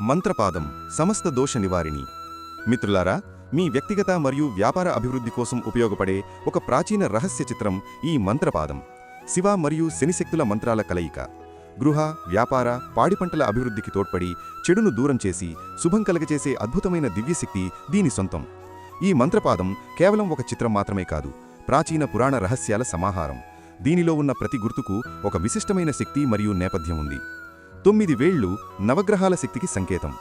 మంత్రపాదం సమస్త దోష నివారిణి. మిత్రులారా, మీ వ్యక్తిగత మరియు వ్యాపార అభివృద్ధి కోసం ఉపయోగపడే ఒక ప్రాచీన రహస్య చిత్రం ఈ మంత్రపాదం. శివ మరియు శనిశక్తుల మంత్రాల కలయిక. గృహ, వ్యాపార, పాడిపంటల అభివృద్ధికి తోడ్పడి చెడును దూరం చేసి శుభం కలగచేసే అద్భుతమైన దివ్యశక్తి దీని సొంతం. ఈ మంత్రపాదం కేవలం ఒక చిత్రం మాత్రమే కాదు, ప్రాచీన పురాణ రహస్యాల సమాహారం. దీనిలో ఉన్న ప్రతి గుర్తుకు ఒక విశిష్టమైన శక్తి మరియు నేపథ్యం ఉంది. 9 వేళ్లు నవగ్రహాల శక్తికి సంకేతం.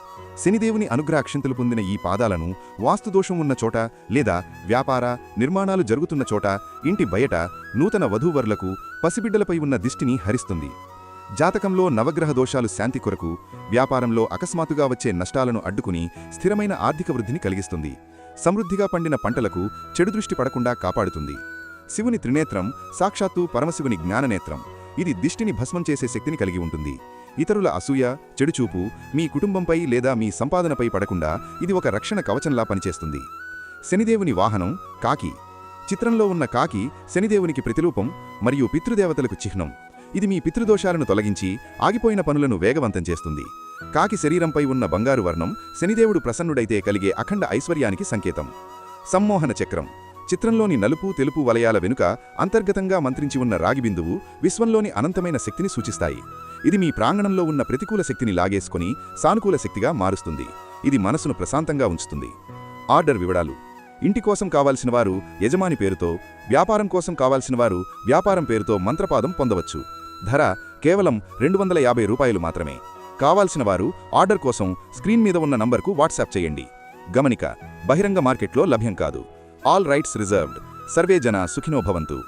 శనిదేవుని అనుగ్రహాక్షంతలు పొందిన ఈ పాదాలను వాస్తుదోషం ఉన్న చోట లేదా వ్యాపార నిర్మాణాలు జరుగుతున్న చోట, ఇంటి బయట నూతన వధూవరులకు, పసిబిడ్డలపై ఉన్న దిష్టిని హరిస్తుంది. జాతకంలో నవగ్రహ దోషాలు శాంతి కొరకు, వ్యాపారంలో అకస్మాత్తుగా వచ్చే నష్టాలను అడ్డుకుని స్థిరమైన ఆర్థిక వృద్ధిని కలిగిస్తుంది. సమృద్ధిగా పండిన పంటలకు చెడు దృష్టి పడకుండా కాపాడుతుంది. శివుని త్రినేత్రం సాక్షాత్తు పరమశివుని జ్ఞాననేత్రం. ఇది దిష్టిని భస్మం చేసే శక్తిని కలిగి ఉంటుంది. ఇతరుల అసూయ, చెడుచూపు మీ కుటుంబంపై లేదా మీ సంపాదనపై పడకుండా ఇది ఒక రక్షణ కవచంలా పనిచేస్తుంది. శనిదేవుని వాహనం కాకి. చిత్రంలో ఉన్న కాకి శనిదేవునికి ప్రతిరూపం మరియు పితృదేవతలకు చిహ్నం. ఇది మీ పితృదోషాలను తొలగించి ఆగిపోయిన పనులను వేగవంతం చేస్తుంది. కాకి శరీరంపై ఉన్న బంగారు వర్ణం శనిదేవుడు ప్రసన్నుడైతే కలిగే అఖండ ఐశ్వర్యానికి సంకేతం. సమ్మోహన చక్రం. చిత్రంలోని నలుపు, తెలుపు వలయాల వెనుక అంతర్గతంగా మంత్రించి ఉన్న రాగిబిందువు విశ్వంలోని అనంతమైన శక్తిని సూచిస్తాయి. ఇది మీ ప్రాంగణంలో ఉన్న ప్రతికూల శక్తిని లాగేసుకుని సానుకూల శక్తిగా మారుస్తుంది. ఇది మనసును ప్రశాంతంగా ఉంచుతుంది. ఆర్డర్ వివరాలు. ఇంటి కోసం కావాల్సిన వారు యజమాని పేరుతో, వ్యాపారం కోసం కావాల్సిన వారు వ్యాపారం పేరుతో మంత్రపాదం పొందవచ్చు. ధర కేవలం 250 రూపాయలు మాత్రమే. కావాల్సిన వారు ఆర్డర్ కోసం స్క్రీన్ మీద ఉన్న నంబర్కు వాట్సాప్ చేయండి. గమనిక: బహిరంగ మార్కెట్లో లభ్యం కాదు. All rights reserved. సర్వే జన సుఖినో భవంతు.